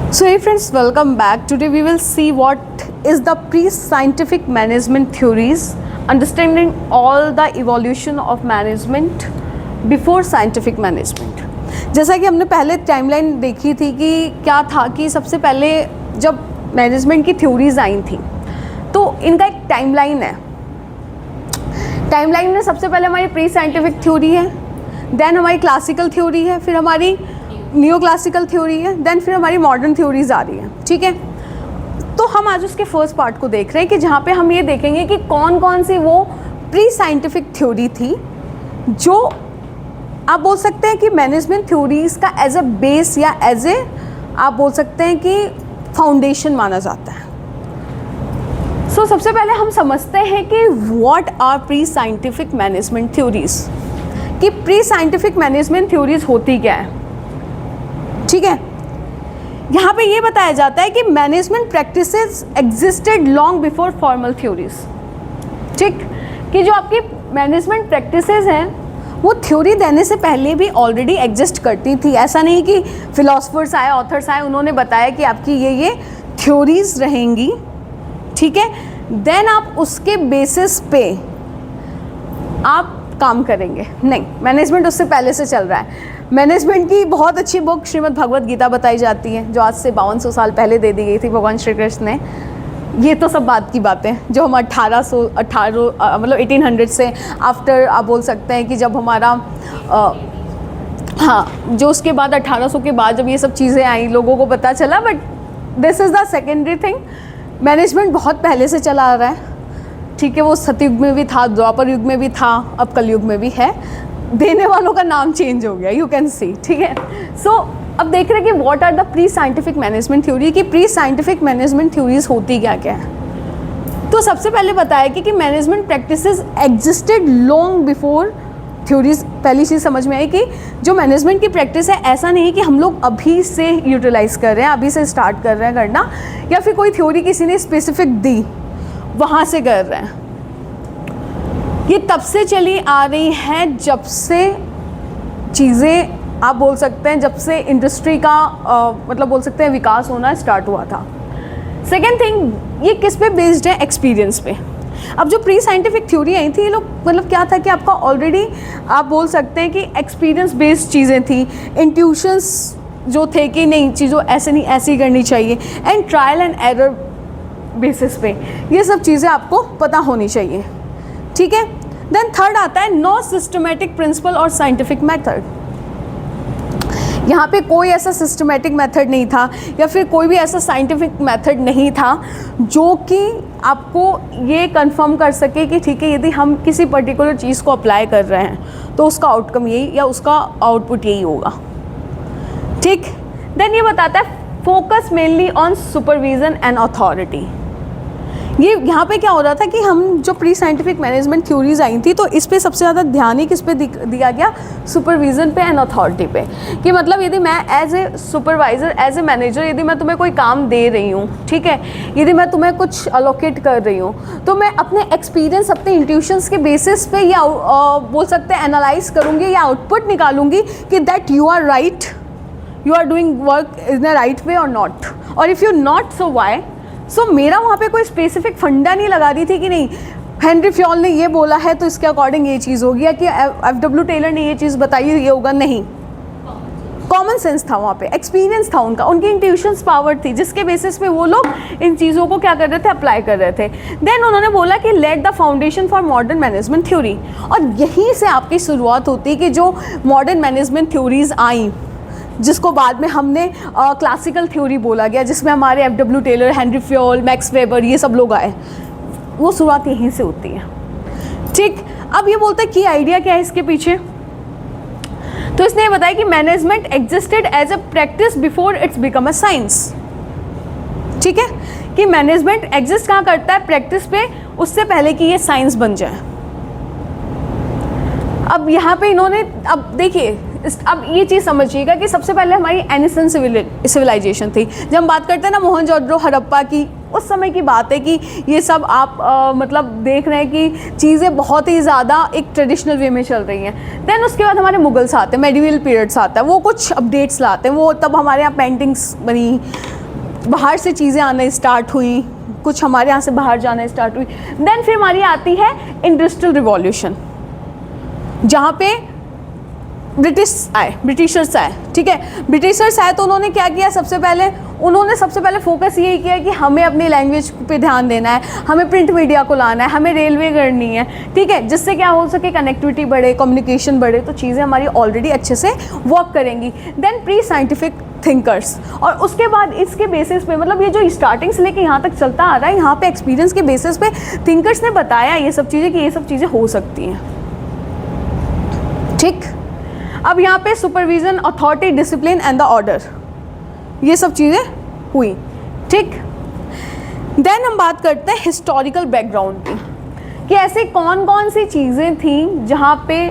So hey friends, welcome back. Today we will see what is the pre-scientific management theories, understanding all the evolution of management before scientific management. जैसा कि हमने पहले timeline देखी थी कि क्या था कि सबसे पहले जब मैनेजमेंट की थ्योरीज आई थी तो इनका एक टाइमलाइन है. टाइमलाइन में सबसे पहले हमारी प्री साइंटिफिक थ्योरी है, देन हमारी क्लासिकल थ्योरी है, फिर हमारी न्यू क्लासिकल थ्योरी है, देन फिर हमारी मॉडर्न थ्योरीज आ रही हैं. ठीक है, तो हम आज उसके फर्स्ट पार्ट को देख रहे हैं कि जहाँ पे हम ये देखेंगे कि कौन कौन सी वो प्री साइंटिफिक थ्योरी थी जो आप बोल सकते हैं कि मैनेजमेंट थ्योरीज का एज अ बेस या एज ए आप बोल सकते हैं कि फाउंडेशन माना जाता है. सो सबसे पहले हम समझते हैं कि what are pre scientific management theories, कि प्री साइंटिफिक मैनेजमेंट थ्योरीज होती क्या है. ठीक है, यहाँ पे ये बताया जाता है कि management practices existed long before formal theories. ठीक, कि जो आपकी मैनेजमेंट प्रैक्टिसेस हैं वो थ्योरी देने से पहले भी ऑलरेडी एग्जिस्ट करती थी. ऐसा नहीं कि फिलोसफर्स आए, ऑथर्स आए, उन्होंने बताया कि आपकी ये थ्योरीज रहेंगी. ठीक है, देन आप उसके बेसिस पे आप काम करेंगे. नहीं, मैनेजमेंट उससे पहले से चल रहा है. मैनेजमेंट की बहुत अच्छी बुक श्रीमद् भगवत गीता बताई जाती है जो आज से 5200 साल पहले दे दी गई थी भगवान श्री कृष्ण ने. ये तो सब बात की बातें जो हम 1800 से आफ्टर आप बोल सकते हैं कि जब हमारा जो उसके बाद 1800 के बाद जब ये सब चीज़ें आई लोगों को पता चला. But this is the secondary thing. Management बहुत पहले से चला आ रहा है. ठीक है, वो सतयुग में भी था, द्वापर युग में भी था, अब कलयुग में भी है. देने वालों का नाम चेंज हो गया, यू कैन सी. ठीक है, सो अब देख रहे हैं कि what are the pre scientific management theory, कि प्री साइंटिफिक मैनेजमेंट थ्योरीज होती क्या क्या है. तो सबसे पहले बताया कि management practices existed long before theories. पहली चीज़ समझ में आई कि जो मैनेजमेंट की प्रैक्टिस है ऐसा नहीं कि हम लोग अभी से यूटिलाइज कर रहे हैं, अभी से स्टार्ट कर रहे हैं करना, या फिर कोई थ्योरी किसी ने स्पेसिफिक दी वहाँ से कर रहे हैं. ये तब से चली आ रही है जब से चीज़ें आप बोल सकते हैं, जब से इंडस्ट्री का मतलब बोल सकते हैं विकास होना स्टार्ट हुआ था. सेकेंड थिंग, ये किस पे बेस्ड है, एक्सपीरियंस पे. अब जो प्री साइंटिफिक थ्योरी आई थी ये लोग मतलब क्या था कि आपका ऑलरेडी आप बोल सकते हैं कि एक्सपीरियंस बेस्ड चीज़ें थी, इंट्यूशंस जो थे कि नहीं चीज़ों ऐसे नहीं ऐसी करनी चाहिए, and trial and error basis पे ये सब चीज़ें आपको पता होनी चाहिए. ठीक है, देन थर्ड आता है नो सिस्टमेटिक प्रिंसिपल और साइंटिफिक मेथड. यहाँ पे कोई ऐसा सिस्टमेटिक मेथड नहीं था या फिर कोई भी ऐसा साइंटिफिक मेथड नहीं था जो कि आपको ये कंफर्म कर सके कि ठीक है यदि हम किसी पर्टिकुलर चीज़ को अप्लाई कर रहे हैं तो उसका आउटकम यही या उसका आउटपुट यही होगा. ठीक, देन ये बताता है focus mainly on supervision and authority. ये यहाँ पे क्या हो रहा था कि हम जो प्री साइंटिफिक मैनेजमेंट थ्योरीज आई थी तो इस पे सबसे ज़्यादा ध्यान ही किस पे दिया गया, सुपरविजन पे एंड अथॉरिटी पे. कि मतलब यदि मैं as a supervisor, as a manager, यदि मैं तुम्हें कोई काम दे रही हूँ, ठीक है, यदि मैं तुम्हें कुछ अलोकेट कर रही हूँ तो मैं अपने एक्सपीरियंस, अपने इंट्यूशंस के बेसिस पे या बोल सकते हैं एनालाइज करूँगी या आउटपुट निकालूंगी कि that you are right, you are doing work in a right way और नॉट, और if you not so why. So मेरा वहाँ पे कोई स्पेसिफिक फंडा नहीं लगा दी थी कि नहीं हेनरी फ्योल ने ये बोला है तो इसके अकॉर्डिंग ये चीज़ होगी, या कि एफ.डब्ल्यू. टेलर ने ये चीज़ बताई ये होगा. नहीं, कॉमन सेंस था वहाँ पे, एक्सपीरियंस था उनका, उनकी इंट्यूशंस पावर थी जिसके बेसिस पे वो लोग इन चीज़ों को क्या कर रहे थे, अप्लाई कर रहे थे. देन उन्होंने बोला कि let the foundation for modern management theory, और यहीं से आपकी शुरुआत होती है कि जो मॉडर्न मैनेजमेंट थ्योरीज आई जिसको बाद में हमने क्लासिकल थ्योरी बोला गया, जिसमें हमारे F W. Taylor, Henry Fayol, Max Weber ये सब लोग आए, वो शुरुआत यहीं से होती है. ठीक, अब ये बोलते हैं कि आइडिया क्या है इसके पीछे. तो इसने ये बताया कि management existed as a practice before it's become a science. ठीक है, कि मैनेजमेंट एग्जिस्ट कहाँ करता है, प्रैक्टिस पे, उससे पहले कि ये साइंस बन जाए. अब यहाँ पे इन्होंने, अब देखिए अब ये चीज़ समझिएगा कि सबसे पहले हमारी एनिसन सिविलाइजेशन थी. जब हम बात करते हैं ना मोहनजोदड़ो, हड़प्पा की, उस समय की बात है कि ये सब आप मतलब देख रहे हैं कि चीज़ें बहुत ही ज़्यादा एक ट्रेडिशनल वे में चल रही हैं. देन उसके बाद हमारे मुगल्स आते हैं, मेडिवल पीरियड्स आता है, वो कुछ अपडेट्स लाते हैं. वो तब हमारे यहाँ पेंटिंग्स बनी, बाहर से चीज़ें आना स्टार्ट हुई, कुछ हमारे यहाँ से बाहर जाना स्टार्ट हुई। देन फिर हमारी आती है इंडस्ट्रियल रिवॉल्यूशन, जहाँ पे ब्रिटिशर्स आए, ठीक है। ब्रिटिशर्स आए तो उन्होंने क्या किया, सबसे पहले फोकस यही किया कि हमें अपनी लैंग्वेज पे ध्यान देना है, हमें प्रिंट मीडिया को लाना है, हमें रेलवे करनी है, ठीक है, जिससे क्या हो सके, कनेक्टिविटी बढ़े, कम्युनिकेशन बढ़े, तो चीज़ें हमारी ऑलरेडी अच्छे से वर्क करेंगी। देन प्री साइंटिफिक थिंकर्स, और उसके बाद इसके बेसिस पे, मतलब ये जो स्टार्टिंग से लेके यहाँ तक चलता आ रहा है, यहाँ पे एक्सपीरियंस के बेसिस पे थिंकर्स ने बताया ये सब चीज़ें कि ये सब चीज़ें हो सकती हैं, ठीक। अब यहाँ पे supervision, authority, discipline and the order, ये सब चीज़ें हुई, ठीक। देन हम बात करते हैं हिस्टोरिकल बैकग्राउंड की, कि ऐसे कौन कौन सी चीज़ें थी जहाँ पे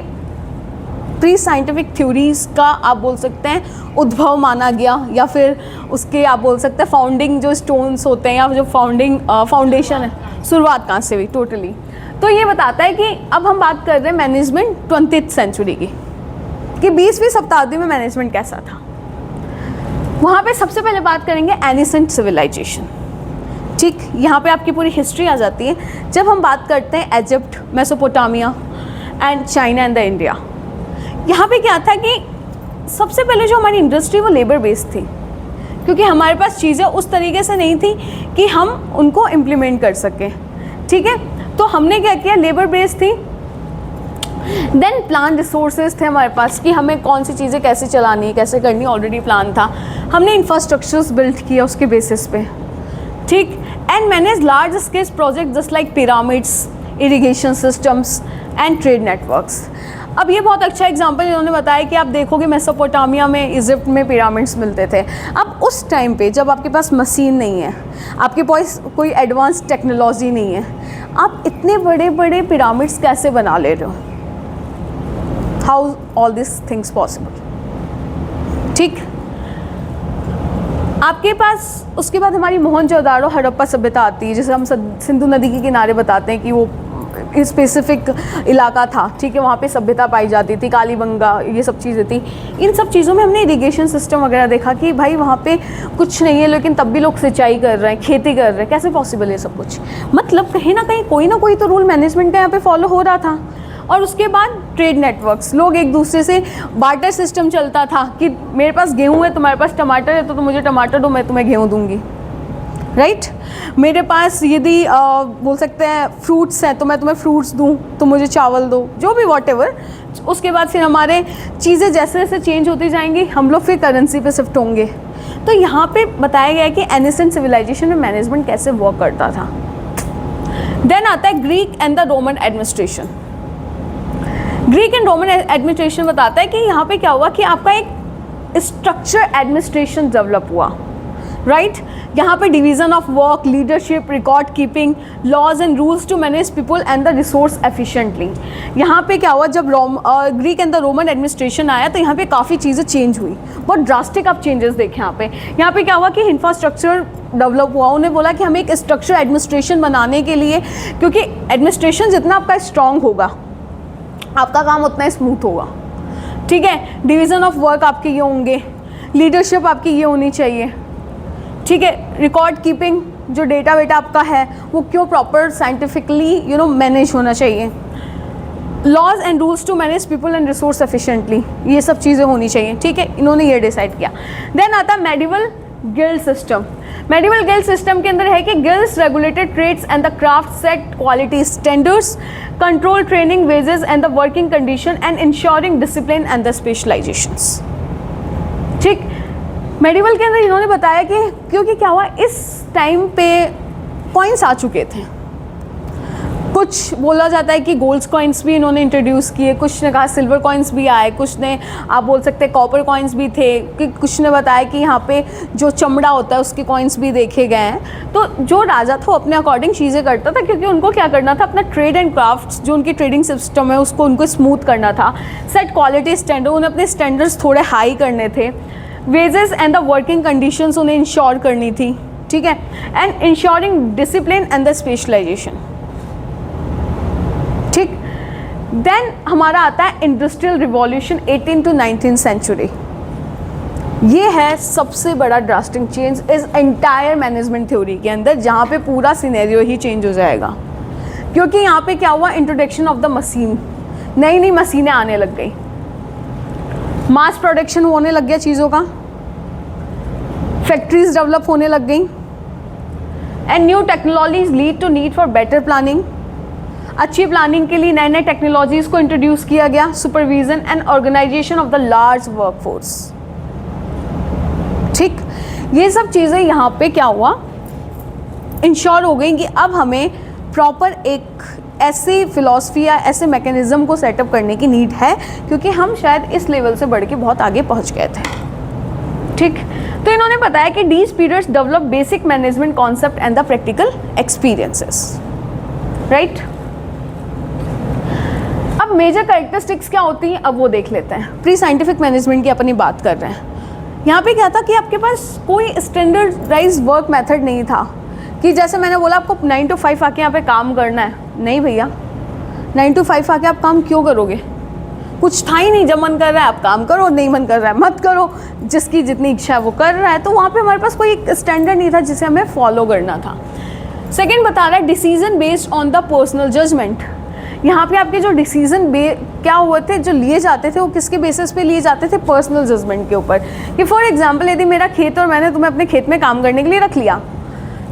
प्री साइंटिफिक थ्योरीज का आप बोल सकते हैं उद्भव माना गया, या फिर उसके आप बोल सकते हैं फाउंडिंग जो स्टोन्स होते हैं, या जो फाउंडेशन है, शुरुआत कहाँ से हुई टोटली। तो ये बताता है कि अब हम बात कर रहे हैं मैनेजमेंट 20th सेंचुरी की, कि 20वीं शताब्दी में मैनेजमेंट कैसा था। वहाँ पे सबसे पहले बात करेंगे एनिसेंट सिविलाइजेशन, ठीक। यहाँ पे आपकी पूरी हिस्ट्री आ जाती है। जब हम बात करते हैं Egypt, Mesopotamia and China and the India, यहाँ पे क्या था कि सबसे पहले जो हमारी इंडस्ट्री वो लेबर बेस्ड थी, क्योंकि हमारे पास चीज़ें उस तरीके से नहीं थी कि हम उनको इम्प्लीमेंट कर सकें, ठीक है। तो हमने क्या किया, लेबर बेस्ड थी। देन प्लान रिसोर्सेज थे हमारे पास कि हमें कौन सी चीज़ें कैसे चलानी, कैसे करनी, ऑलरेडी प्लान था। हमने इंफ्रास्ट्रक्चर्स बिल्ड किया उसके बेसिस पे, ठीक। And manage large scale project just like pyramids, irrigation systems and trade networks. अब ये बहुत अच्छा एग्जांपल इन्होंने बताया कि आप देखोगे मेसोपोटामिया में, इजिप्ट में पिरामिड्स मिलते थे। अब उस टाइम पे जब आपके पास मशीन नहीं है, आपके पास कोई एडवांस टेक्नोलॉजी नहीं है, आप इतने बड़े बड़े पिरामिड्स कैसे बना ले रहे हो? How all this things possible, ठीक। आपके पास उसके बाद हमारी मोहनजोदाड़ो हड़प्पा सभ्यता आती है, जिसे हम सिंधु नदी के किनारे बताते हैं कि वो स्पेसिफिक इलाका था, ठीक है। वहाँ पे सभ्यता पाई जाती थी, कालीबंगा, ये सब चीज़ें थी। इन सब चीज़ों में हमने इरिगेशन सिस्टम वगैरह देखा कि भाई वहाँ पे कुछ नहीं है, लेकिन तब भी लोग सिंचाई कर रहे हैं, खेती कर रहे हैं, कैसे पॉसिबल है सब कुछ? मतलब कहीं ना कोई तो रूल मैनेजमेंट का यहाँ पे फॉलो हो रहा था। और उसके बाद ट्रेड नेटवर्क्स, लोग एक दूसरे से बार्टर सिस्टम चलता था कि मेरे पास गेहूँ है, तुम्हारे पास टमाटर है, तो तुम मुझे टमाटर दो, मैं तुम्हें गेहूँ दूंगी, राइट। मेरे पास यदि बोल सकते हैं फ्रूट्स हैं, तो मैं तुम्हें फ्रूट्स दूं, तुम मुझे चावल दो, जो भी वॉटेवर। उसके बाद फिर हमारे चीज़ें जैसे जैसे चेंज होती जाएंगी, हम लोग फिर करेंसी पे शिफ्ट होंगे। तो यहाँ पे बताया गया है कि एनिसेंट सिविलाइजेशन में मैनेजमेंट कैसे वर्क करता था। देन आता है Greek and the Roman administration. Greek and Roman administration बताता है कि यहाँ पे क्या हुआ कि आपका एक स्ट्रक्चर एडमिनिस्ट्रेशन डेवलप हुआ, राइट। यहाँ पे division of work, leadership, record keeping, laws and rules to manage people and the resource efficiently. यहाँ पे क्या हुआ, जब Greek and the Roman administration आया तो यहाँ पे काफ़ी चीज़ें चेंज हुई, बहुत ड्रास्टिक आप चेंजेस देखें यहाँ पे क्या हुआ कि इंफ्रास्ट्रक्चर डेवलप हुआ। उन्हें बोला कि हमें एक स्ट्रक्चर एडमिनिस्ट्रेशन बनाने के लिए, क्योंकि एडमिनिस्ट्रेशन जितना आपका स्ट्रांग होगा, आपका काम उतना स्मूथ होगा, ठीक है। डिवीज़न ऑफ वर्क आपके ये होंगे, लीडरशिप आपकी ये होनी चाहिए, ठीक है। रिकॉर्ड कीपिंग, जो डेटा वेटा आपका है वो क्यों प्रॉपर साइंटिफिकली मैनेज होना चाहिए। Laws and rules to manage people and resource efficiently, ये सब चीज़ें होनी चाहिए, ठीक है। इन्होंने ये डिसाइड किया। देन आता medieval guild system. Medieval guild system के अंदर है कि guilds regulated trades and the craft, set quality standards, control training, wages and the working condition and ensuring discipline and the specializations, ठीक। मेडिवल के अंदर इन्होंने बताया कि क्योंकि क्या हुआ, इस टाइम पे कॉइन्स आ चुके थे, कुछ बोला जाता है कि गोल्ड कॉइन्स भी इन्होंने इंट्रोड्यूस किए, कुछ ने कहा सिल्वर कॉइन्स भी आए, कुछ ने आप बोल सकते हैं कॉपर कॉइन्स भी थे, कि कुछ ने बताया कि यहाँ पे जो चमड़ा होता है उसके कॉइन्स भी देखे गए हैं। तो जो राजा था वो अपने अकॉर्डिंग चीज़ें करता था, क्योंकि उनको क्या करना था, अपना ट्रेड एंड क्राफ्ट्स जो उनकी ट्रेडिंग सिस्टम है उसको उनको स्मूथ करना था। सेट क्वालिटी स्टैंडर्ड, उन्हें अपने स्टैंडर्ड्स थोड़े हाई करने थे। Wages and the working conditions उन्हें इंश्योर करनी थी, ठीक है। And ensuring discipline and the specialization, ठीक। देन हमारा आता है इंडस्ट्रियल रिवॉल्यूशन 18 to 19 सेंचुरी। ये है सबसे बड़ा ड्रास्टिक चेंज इस एंटायर मैनेजमेंट थ्योरी के अंदर, जहाँ पे पूरा सिनेरियो ही चेंज हो जाएगा। क्योंकि यहाँ पे क्या हुआ, इंट्रोडक्शन ऑफ द मशीन, नई नई मशीनें आने लग गई, मास प्रोडक्शन होने लग गया चीज़ों का, फैक्ट्रीज डेवलप होने लग गई, and new technologies lead to need for better planning. अच्छी प्लानिंग के लिए नए नए टेक्नोलॉजीज को इंट्रोड्यूस किया गया, supervision and organisation of the large workforce. ठीक, ये सब चीज़ें यहाँ पे क्या हुआ, इंश्योर हो गई कि अब हमें प्रॉपर एक ऐसी फिलॉसफी या ऐसे मैकेनिज्म को सेटअप करने की नीड है, क्योंकि हम शायद इस लेवल से बढ़ के बहुत आगे पहुँच गए थे। ठीक, तो इन्होंने बताया कि these periods develop basic management concept and the practical experiences, right? अब मेजर कैरेक्टरिस्टिक्स क्या होती हैं, अब वो देख लेते हैं। प्री साइंटिफिक मैनेजमेंट की अपनी बात कर रहे हैं। यहाँ पे क्या था कि आपके पास कोई स्टैंडर्डाइज वर्क मेथड नहीं था कि जैसे मैंने बोला आपको 9 to 5 आके यहाँ पे काम करना है। नहीं भैया, 9 to 5 आके आप काम क्यों करोगे, कुछ था ही नहीं। जब मन कर रहा है आप काम करो, नहीं मन कर रहा है मत करो, जिसकी जितनी इच्छा है वो कर रहा है। तो वहाँ पे हमारे पास कोई एक स्टैंडर्ड नहीं था जिसे हमें फॉलो करना था। सेकंड बता रहा है decision based on the personal judgement. यहाँ पे आपके जो डिसीजन क्या हुए थे, जो लिए जाते थे, वो किसके बेसिस पे लिए जाते थे, पर्सनल जजमेंट के ऊपर। कि फॉर एग्जाम्पल यदि मेरा खेत और मैंने तुम्हें अपने खेत में काम करने के लिए रख लिया,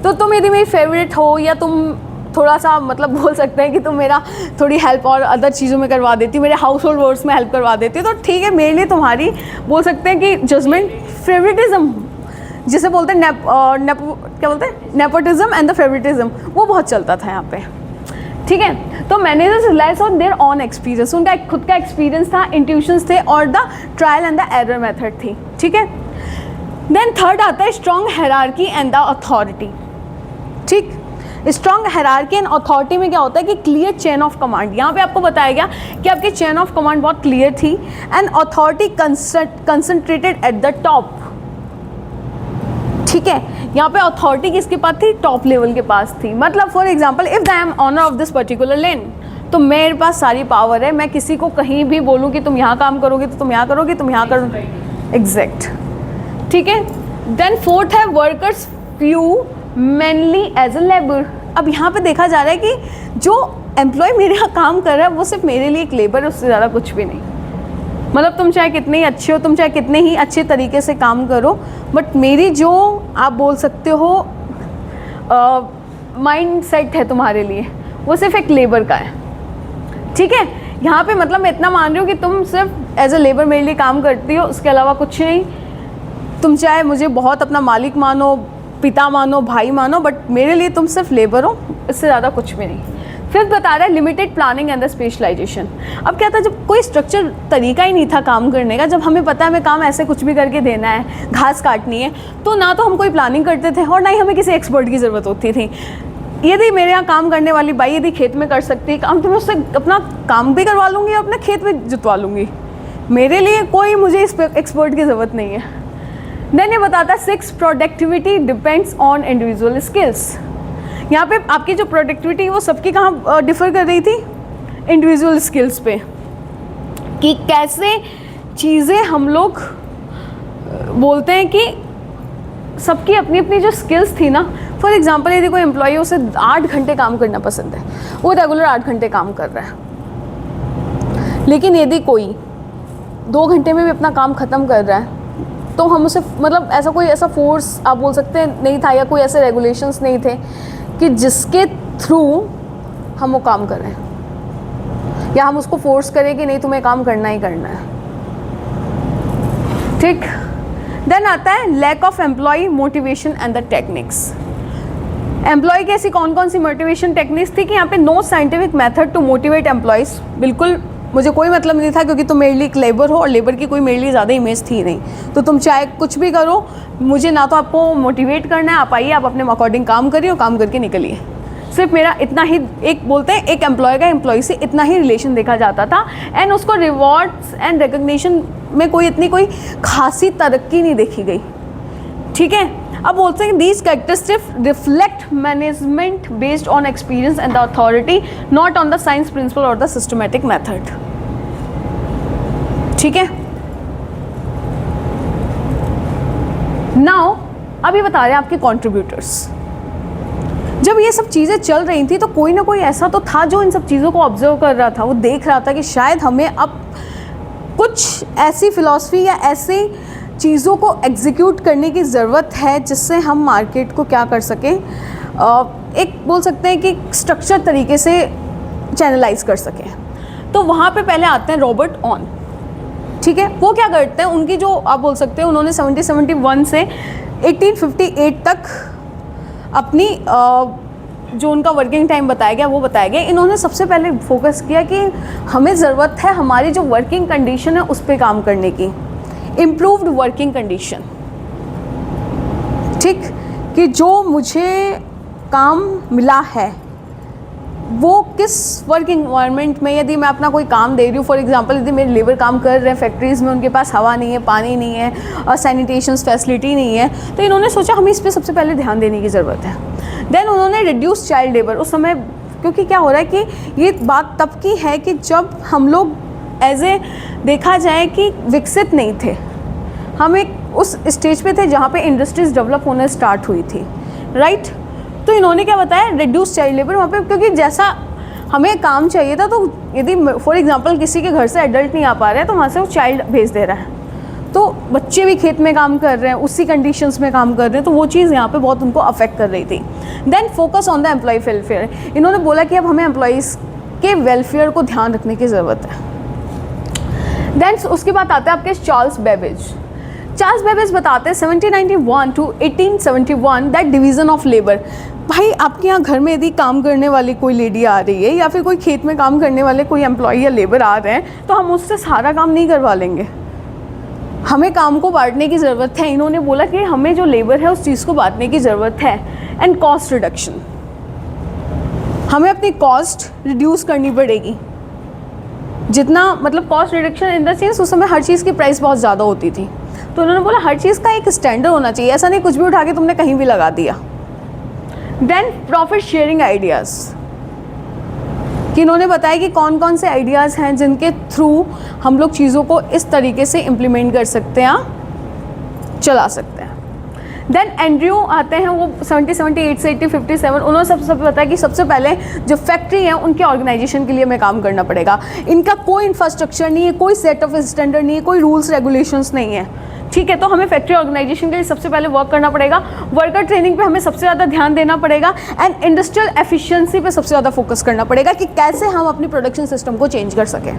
तो तुम यदि मेरी फेवरेट हो या तुम थोड़ा सा मतलब बोल सकते हैं कि तुम मेरा थोड़ी हेल्प और अदर चीज़ों में करवा देती, मेरे हाउस होल्ड वर्क्स में हेल्प करवा देती, तो ठीक है, मेरे लिए तुम्हारी बोल सकते हैं कि जजमेंट, फेवरेटिज्म जिसे बोलते हैं क्या बोलते हैं, नेपोटिज्म एंड द फेवरेटिज्म, वो बहुत चलता था यहाँ पे। ठीक है, तो managers relies on their own experience, उनका खुद का एक्सपीरियंस था, इंट्यूशंस थे और the trial and the error method थी। ठीक है, देन थर्ड आता है strong hierarchy and the authority. ठीक, स्ट्रॉन्ग हायरार्की एंड अथॉरिटी में क्या होता है कि क्लियर चेन ऑफ कमांड। यहाँ पे आपको बताया गया कि आपकी चेन ऑफ कमांड बहुत क्लियर थी and authority concentrated at the top. ठीक है, यहाँ पे अथॉरिटी किसके पास थी, टॉप लेवल के पास थी। मतलब for example if I am owner of this particular land, तो मेरे पास सारी पावर है, मैं किसी को कहीं भी बोलूँ कि तुम यहाँ काम करोगे तो तुम यहाँ करोगे, तुम यहाँ करो, एग्जैक्ट। ठीक है, देन फोर्थ है workers view mainly as a labour. अब यहाँ पे देखा जा रहा है कि जो एम्प्लॉय मेरे यहाँ काम कर रहा है वो सिर्फ मेरे लिए एक लेबर है, उससे ज़्यादा कुछ भी नहीं। मतलब तुम चाहे कितने ही अच्छे हो, तुम चाहे कितने ही अच्छे तरीके से काम करो, बट मेरी जो आप बोल सकते हो माइंड सेट है तुम्हारे लिए, वो सिर्फ एक लेबर का है। ठीक है, यहाँ पे मतलब मैं इतना मान रही हूँ कि तुम सिर्फ एज अ लेबर मेरे लिए काम करती हो, उसके अलावा कुछ नहीं। तुम चाहे मुझे बहुत अपना मालिक मानो, पिता मानो, भाई मानो, बट मेरे लिए तुम सिर्फ लेबर हो, इससे ज़्यादा कुछ भी नहीं। फिफ्थ बता रहा है limited planning and the specialisation. अब क्या था, जब कोई स्ट्रक्चर तरीका ही नहीं था काम करने का, जब हमें पता है हमें काम ऐसे कुछ भी करके देना है, घास काटनी है, तो ना तो हम कोई प्लानिंग करते थे और ना ही हमें किसी एक्सपर्ट की ज़रूरत होती थी। यदि मेरे यहाँ काम करने वाली बाई यदि खेत में कर सकती है काम, तो मैं उससे अपना काम भी करवा लूँगी और अपने खेत में जुतवा लूँगी। मेरे लिए कोई मुझे एक्सपर्ट की ज़रूरत नहीं है। देन ये बताता है 6 productivity depends on individual skills. यहाँ पे आपकी जो प्रोडक्टिविटी वो सबकी कहाँ डिफर कर रही थी, इंडिविजुअल स्किल्स पे, कि कैसे चीज़ें हम लोग बोलते हैं कि सबकी अपनी अपनी जो स्किल्स थी ना। फॉर एग्जांपल यदि कोई एम्प्लॉय उसे 8 घंटे काम करना पसंद है, वो रेगुलर 8 घंटे काम कर रहा है, लेकिन यदि कोई 2 घंटे में भी अपना काम ख़त्म कर रहा है, तो हम उसे मतलब ऐसा कोई ऐसा फोर्स आप बोल सकते हैं नहीं था, या कोई ऐसे रेगुलेशंस नहीं थे कि जिसके थ्रू हम वो काम कर रहे हैं, या हम उसको फोर्स करें कि नहीं तुम्हें काम करना ही करना है। ठीक, देन आता है lack of employee motivation and the techniques. Employee की ऐसी कौन कौन सी मोटिवेशन टेक्निक्स थी कि यहाँ पे no scientific method to motivate employees. बिल्कुल मुझे कोई मतलब नहीं था, क्योंकि तुम मेरे लिए एक लेबर हो और लेबर की कोई मेरे लिए ज़्यादा इमेज थी नहीं। तो तुम चाहे कुछ भी करो, मुझे ना तो आपको मोटिवेट करना है, आप आइए, आप अपने अकॉर्डिंग काम करिए और काम करके निकलिए। सिर्फ मेरा इतना ही, एक बोलते हैं एक एम्प्लॉय का एम्प्लॉय से इतना ही रिलेशन देखा जाता था, एंड उसको रिवॉर्ड्स एंड रिकग्निशन में कोई इतनी कोई खासी तरक्की नहीं देखी गई। ठीक है, अब बोलते हैं these characteristics reflect management based on experience and the authority, not on the science principle और द सिस्टमैटिक मेथड। ठीक है, नाउ अभी बता रहे हैं आपके कंट्रीब्यूटर्स। जब ये सब चीज़ें चल रही थी तो कोई ना कोई ऐसा तो था जो इन सब चीज़ों को ऑब्जर्व कर रहा था, वो देख रहा था कि शायद हमें अब कुछ ऐसी फ़िलॉसफी या ऐसी चीज़ों को एग्जीक्यूट करने की ज़रूरत है जिससे हम मार्केट को क्या कर सकें, एक बोल सकते हैं कि स्ट्रक्चर तरीके से चैनलाइज कर सकें। तो वहाँ पे पहले आते हैं रॉबर्ट ऑन, ठीक है। वो क्या करते हैं, उनकी जो आप बोल सकते हैं उन्होंने 1771 से 1858 तक अपनी जो उनका वर्किंग टाइम बताया गया वो बताया गया। इन्होंने सबसे पहले फोकस किया कि हमें ज़रूरत है हमारी जो वर्किंग कंडीशन है उस पर काम करने की, इम्प्रूव्ड वर्किंग कंडीशन, ठीक। कि जो मुझे काम मिला है वो किस वर्क इन्वायरमेंट में, यदि मैं अपना कोई काम दे रही हूँ, फॉर एग्जांपल यदि मेरे लेबर काम कर रहे हैं फैक्ट्रीज़ में, उनके पास हवा नहीं है, पानी नहीं है और सैनिटेशन फैसिलिटी नहीं है, तो इन्होंने सोचा हमें इस पर सबसे पहले ध्यान देने की ज़रूरत है। देन उन्होंने रिड्यूस चाइल्ड लेबर उस समय, क्योंकि क्या हो रहा है कि ये बात तब की है कि जब हम लोग एज ए देखा जाए कि विकसित नहीं थे, हम एक उस स्टेज पे थे जहाँ पे इंडस्ट्रीज डेवलप होने स्टार्ट हुई थी, राइट। तो इन्होंने क्या बताया, रिड्यूस चाइल्ड लेबर वहाँ पे, क्योंकि जैसा हमें काम चाहिए था, तो यदि फॉर एग्जांपल किसी के घर से एडल्ट नहीं आ पा रहा है तो वहाँ से वो चाइल्ड भेज दे रहा है, तो बच्चे भी खेत में काम कर रहे हैं, उसी कंडीशंस में काम कर रहे हैं, तो वो चीज़ यहाँ पे बहुत उनको अफेक्ट कर रही थी। Then focus on the employee welfare, इन्होंने बोला कि अब हमें एम्प्लॉयज़ के वेलफेयर को ध्यान रखने की ज़रूरत है। देन उसके बाद आते हैं आपके चार्ल्स बेबेज बताते हैं 1791 to 1871 that division of labour. भाई आपके यहाँ घर में यदि काम करने वाली कोई लेडी आ रही है या फिर कोई खेत में काम करने वाले कोई एम्प्लॉय या लेबर आ रहे हैं तो हम उससे सारा काम नहीं करवा लेंगे, हमें काम को बांटने की ज़रूरत है। इन्होंने बोला कि हमें जो लेबर है उस चीज़ को बांटने की ज़रूरत है। एंड कॉस्ट रिडक्शन, हमें अपनी कॉस्ट रिड्यूस करनी पड़ेगी, जितना मतलब cost reduction in the sense उस समय हर चीज़ की प्राइस बहुत ज़्यादा होती थी, तो उन्होंने बोला हर चीज़ का एक स्टैंडर्ड होना चाहिए, ऐसा नहीं कुछ भी उठा के तुमने कहीं भी लगा दिया। देन प्रॉफिट शेयरिंग आइडियाज़, कि इन्होंने बताया कि कौन कौन से आइडियाज़ हैं जिनके थ्रू हम लोग चीज़ों को इस तरीके से इम्प्लीमेंट कर सकते हैं, चला सकते हैं। देन एंड्रयू आते हैं, वो 1778 से 1857, उन्होंने सबसे बताया कि सबसे पहले जो फैक्ट्री है उनके ऑर्गेनाइजेशन के लिए हमें काम करना पड़ेगा। इनका कोई इंफ्रास्ट्रक्चर नहीं है, कोई सेट ऑफ स्टैंडर्ड नहीं है, कोई रूल्स रेगुलेशंस नहीं है, ठीक है। तो हमें फैक्ट्री ऑर्गेनाइजेशन के लिए सबसे पहले वर्क करना पड़ेगा, वर्कर ट्रेनिंग पे हमें सबसे ज़्यादा ध्यान देना पड़ेगा, एंड इंडस्ट्रियल एफिशिएंसी पे सबसे ज़्यादा फोकस करना पड़ेगा कि कैसे हम अपनी प्रोडक्शन सिस्टम को चेंज कर सकें।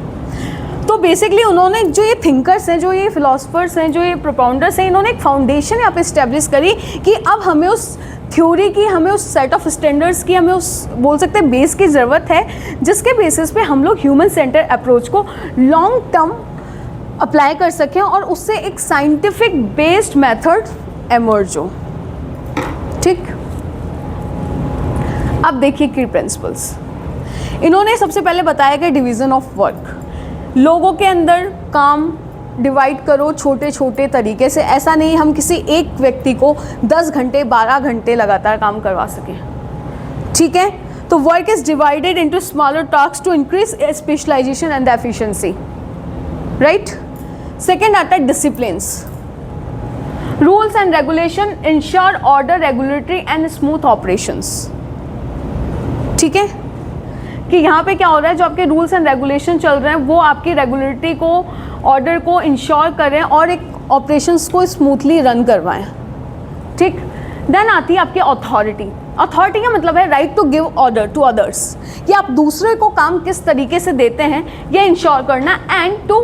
तो बेसिकली उन्होंने जो ये थिंकर्स हैं, जो ये फिलोसफर्स हैं, जो ये प्रोपाउंडर्स हैं, इन्होंने एक फाउंडेशन यहाँ पे इस्टेब्लिश करी कि अब हमें उस थ्योरी की, हमें उस सेट ऑफ स्टैंडर्ड्स की, हमें उस बोल सकते हैं बेस की ज़रूरत है, जिसके बेसिस पे हम लोग ह्यूमन सेंटर अप्रोच को लॉन्ग टर्म अप्लाई कर सकें और उससे एक साइंटिफिक बेस्ड मेथड एमर्ज हो, ठीक। अब देखिए की प्रिंसिपल्स, इन्होंने सबसे पहले बताया कि डिवीज़न ऑफ वर्क, लोगों के अंदर काम डिवाइड करो छोटे छोटे तरीके से, ऐसा नहीं हम किसी एक व्यक्ति को 10 घंटे 12 घंटे लगातार काम करवा सकें, ठीक है। तो work is divided into smaller task to increase specialisation and efficiency, right. Second आता है disciplines, rules and regulation ensure order, regulatory and smooth operations, ठीक है। कि यहाँ पे क्या हो रहा है, जो आपके रूल्स एंड रेगुलेशन चल रहे हैं वो आपकी रेगुलेटरी को, ऑर्डर को इंश्योर करें और एक ऑपरेशंस को स्मूथली रन करवाएं, ठीक। देन आती है आपकी अथॉरिटी। अथॉरिटी का मतलब है right to give order to others, कि आप दूसरे को काम किस तरीके से देते हैं ये इंश्योर करना, एंड टू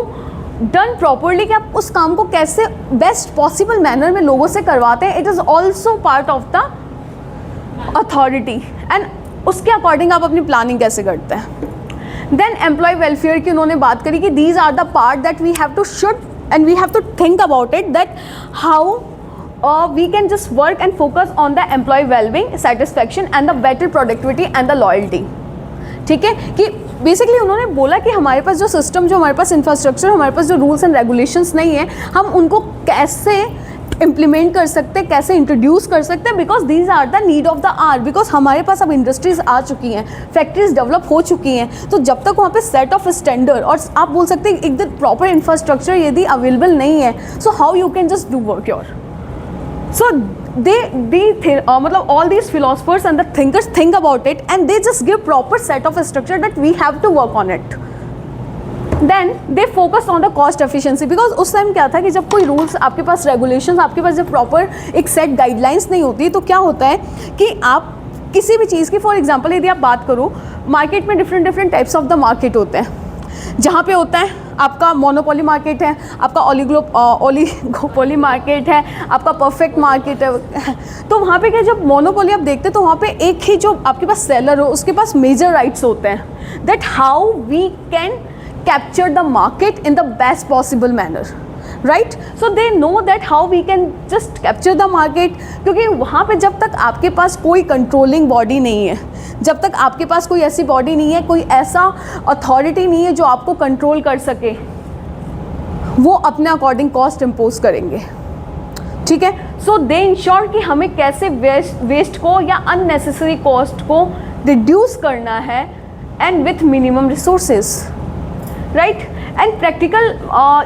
डन प्रॉपरली, कि आप उस काम को कैसे बेस्ट पॉसिबल मैनर में लोगों से करवाते हैं, it is also part of the authority, and उसके अकॉर्डिंग आप अपनी प्लानिंग कैसे करते हैं। देन एम्प्लॉय वेलफेयर की उन्होंने बात करी कि these are the part that we have to should and we have to think about it, that how we can just work and focus on the employee wellbeing, satisfaction and the better productivity and the loyalty, ठीक है। कि basically उन्होंने बोला कि हमारे पास जो system, जो हमारे पास इंफ्रास्ट्रक्चर, हमारे पास जो रूल्स एंड रेगुलेशंस नहीं है, हम उनको कैसे इम्प्लीमेंट कर सकते हैं, कैसे इंट्रोड्यूस कर सकते हैं, because these are the need of the hour, because हमारे पास अब इंडस्ट्रीज आ चुकी हैं, फैक्ट्रीज डेवलप हो चुकी हैं, तो जब तक वहाँ पे सेट ऑफ स्टैंडर्ड और आप बोल सकते हैं एकदम प्रॉपर इंफ्रास्ट्रक्चर यदि अवेलेबल नहीं है, so how you can just do work your, So मतलब all these philosophers and the thinkers think about it and they just give proper set of structure that we have to work on it. Then they focus on the cost efficiency because उस time क्या था कि जब कोई rules आपके पास, regulations आपके पास, जब proper एक सेट गाइडलाइंस नहीं होती तो क्या होता है कि आप किसी भी चीज़ की, फॉर एग्जांपल यदि आप बात करो, मार्केट में different types of the market होते हैं। जहाँ पे होता है आपका मोनोपोली मार्केट है, आपका ओलिगोपोली मार्केट है, आपका परफेक्ट मार्केट है। तो वहाँ पे क्या, जब मोनोपोली आप देखते हैं तो वहाँ पे एक ही जो आपके पास सेलर हो उसके पास मेजर राइट्स होते हैं, that how we can capture the market in the best possible manner, right. So they know that how we can just capture the market, क्योंकि वहाँ पे जब तक आपके पास कोई कंट्रोलिंग बॉडी नहीं है, जब तक आपके पास कोई ऐसी बॉडी नहीं है, कोई ऐसा अथॉरिटी नहीं है जो आपको कंट्रोल कर सके, वो अपने अकॉर्डिंग कॉस्ट इम्पोज करेंगे, ठीक है। सो दे इंश्योर कि हमें कैसे वेस्ट को या अननेसेसरी कॉस्ट को रिड्यूस करना है and with minimum resources, right. And practical,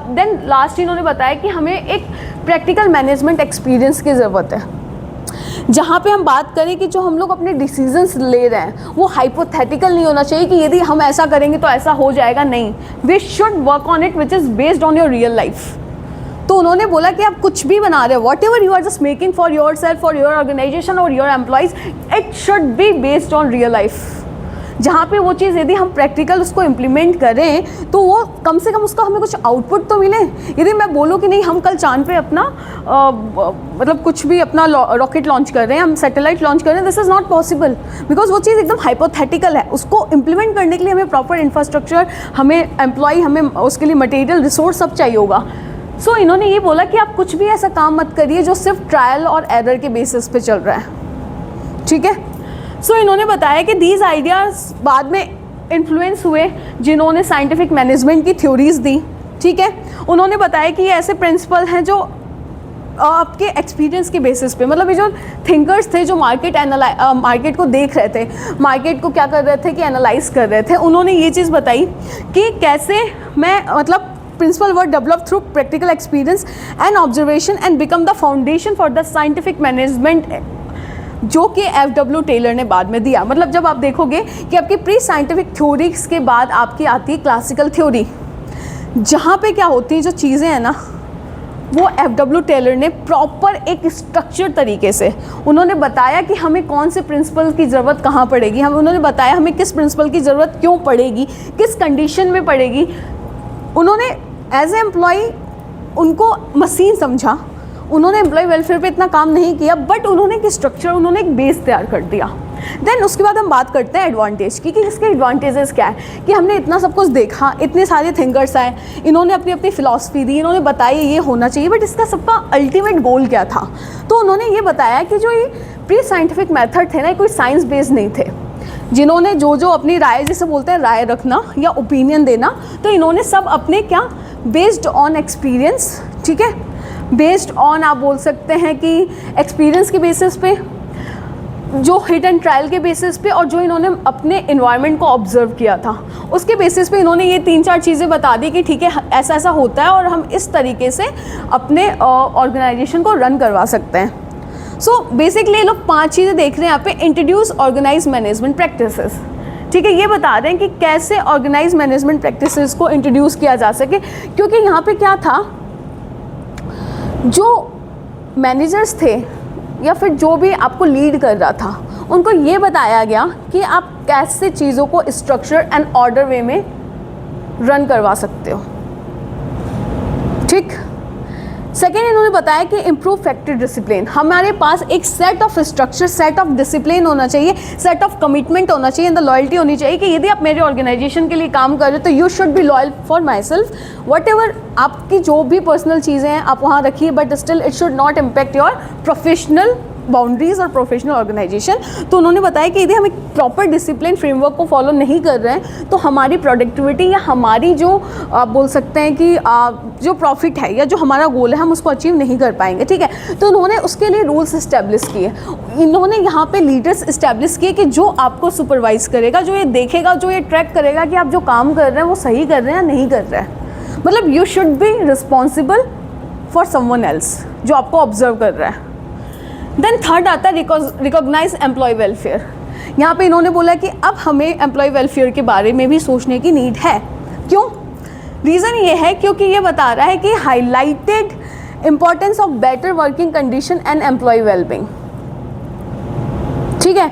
then last इन्होंने बताया कि हमें एक प्रैक्टिकल मैनेजमेंट एक्सपीरियंस की ज़रूरत है, जहाँ पे हम बात करें कि जो हम लोग अपने डिसीजंस ले रहे हैं वो हाइपोथेटिकल नहीं होना चाहिए कि यदि हम ऐसा करेंगे तो ऐसा हो जाएगा, नहीं, we should work on it which is based on your real life. तो उन्होंने बोला कि आप कुछ भी बना रहे हो, whatever you are just making for yourself, for your organisation और your employees, it should be based on real life. जहाँ पे वो चीज़ यदि हम प्रैक्टिकल उसको इम्प्लीमेंट करें तो वो कम से कम उसका हमें कुछ आउटपुट तो मिले। यदि मैं बोलूँ कि नहीं हम कल चांद पे अपना मतलब कुछ भी अपना रॉकेट लॉन्च कर रहे हैं, हम सैटेलाइट लॉन्च कर रहे हैं, this is not possible because वो चीज़ एकदम हाइपोथेटिकल है। उसको इम्प्लीमेंट करने के लिए हमें प्रॉपर इंफ्रास्ट्रक्चर, हमें एम्प्लॉय, हमें उसके लिए मटेरियल, रिसोर्स सब चाहिए होगा। सो इन्होंने ये बोला कि आप कुछ भी ऐसा काम मत करिए जो सिर्फ ट्रायल और एरर के बेसिस पे चल रहा है, ठीक है। सो इन्होंने बताया कि दीज आइडियाज़ बाद में इन्फ्लुएंस हुए जिन्होंने साइंटिफिक मैनेजमेंट की थ्योरीज दी, ठीक है। उन्होंने बताया कि ये ऐसे प्रिंसिपल हैं जो आपके एक्सपीरियंस के बेसिस पे, मतलब ये जो थिंकर्स थे जो मार्केट को देख रहे थे, मार्केट को क्या कर रहे थे कि एनालाइज कर रहे थे, उन्होंने ये चीज़ बताई कि कैसे मैं मतलब principle were developed through practical experience and observation and become the foundation for the scientific management, जो कि F.W. टेलर ने बाद में दिया। मतलब जब आप देखोगे कि आपकी प्री साइंटिफिक थ्योरीज के बाद आपकी आती है क्लासिकल थ्योरी, जहाँ पे क्या होती है जो चीज़ें हैं ना, वो F.W. टेलर ने प्रॉपर एक स्ट्रक्चर तरीके से उन्होंने बताया कि हमें कौन से प्रिंसिपल की ज़रूरत कहाँ पड़ेगी, उन्होंने बताया हमें किस प्रिंसिपल की ज़रूरत क्यों पड़ेगी, किस कंडीशन में पड़ेगी। उन्होंने एज ए एम्प्लॉय उनको मशीन समझा, उन्होंने एम्प्लॉय वेलफेयर पे इतना काम नहीं किया, बट उन्होंने एक स्ट्रक्चर, उन्होंने एक बेस तैयार कर दिया। देन उसके बाद हम बात करते हैं एडवांटेज की कि इसके एडवांटेजेस क्या है, कि हमने इतना सब कुछ देखा, इतने सारे थिंकर्स आए, इन्होंने अपनी अपनी फिलॉसफी दी, इन्होंने बताया ये होना चाहिए, बट इसका सबका अल्टीमेट गोल क्या था। तो उन्होंने ये बताया कि जो ये प्री साइंटिफिक मेथड थे ना, कोई साइंस बेस्ड नहीं थे, जिन्होंने जो अपनी राय, जिसे बोलते हैं राय रखना या ओपिनियन देना, तो इन्होंने सब अपने क्या बेस्ड ऑन एक्सपीरियंस, ठीक है, बेस्ड ऑन आप बोल सकते हैं कि एक्सपीरियंस के बेसिस पे, जो हिट एंड ट्रायल के बेसिस पे, और जो इन्होंने अपने इन्वायरमेंट को ऑब्जर्व किया था उसके बेसिस पे इन्होंने ये 3-4 चीज़ें बता दी कि ठीक है ऐसा ऐसा होता है और हम इस तरीके से अपने ऑर्गेनाइजेशन को रन करवा सकते हैं। सो बेसिकली ये लोग 5 चीज़ें देख रहे हैं यहाँ पे। इंट्रोड्यूस ऑर्गेनाइज मैनेजमेंट प्रैक्टिसेस, ठीक है, ये बता रहे हैं कि कैसे ऑर्गेनाइज मैनेजमेंट प्रैक्टिसेस को इंट्रोड्यूस किया जा सके, क्योंकि यहाँ पे क्या था, जो मैनेजर्स थे या फिर जो भी आपको लीड कर रहा था, उनको ये बताया गया कि आप कैसे चीज़ों को स्ट्रक्चर एंड ऑर्डर वे में रन करवा सकते हो, ठीक। सेकेंड, इन्होंने बताया कि इम्प्रूव फैक्ट्री डिसिप्लिन, हमारे पास एक set of structure, set of discipline होना चाहिए, सेट ऑफ कमिटमेंट होना चाहिए, एंड द लॉयल्टी होनी चाहिए कि यदि आप मेरे ऑर्गेनाइजेशन के लिए काम कर रहे हो तो you should be loyal for my self. What ever आपकी जो भी पर्सनल चीज़ें हैं आप वहाँ रखिए, but still it should not impact your professional boundaries और प्रोफेशनल ऑर्गेनाइजेशन। तो उन्होंने बताया कि यदि हम एक प्रॉपर डिसिप्लिन फ्रेमवर्क को फॉलो नहीं कर रहे हैं तो हमारी प्रोडक्टिविटी या हमारी जो आप बोल सकते हैं कि जो प्रॉफिट है या जो हमारा गोल है हम उसको अचीव नहीं कर पाएंगे, ठीक है। तो उन्होंने उसके लिए रूल्स इस्टेब्लिश किए, इन्होंने यहाँ पे लीडर्स इस्टेब्लिश किए कि जो आपको सुपरवाइज करेगा, जो ये देखेगा, जो ये ट्रैक करेगा कि आप जो काम कर रहे हैं वो सही कर रहे हैं या नहीं कर रहे हैं। मतलब you should be responsible for someone else, जो आपको ऑब्जर्व कर रहा है, देन थर्ड आता है रिकॉग्नाइज एम्प्लॉय वेलफेयर। यहाँ पे इन्होंने बोला कि अब हमें एम्प्लॉय वेलफेयर के बारे में भी सोचने की नीड है। क्यों? रीज़न ये है क्योंकि ये बता रहा है कि highlighted importance of better working condition and employee wellbeing. ठीक है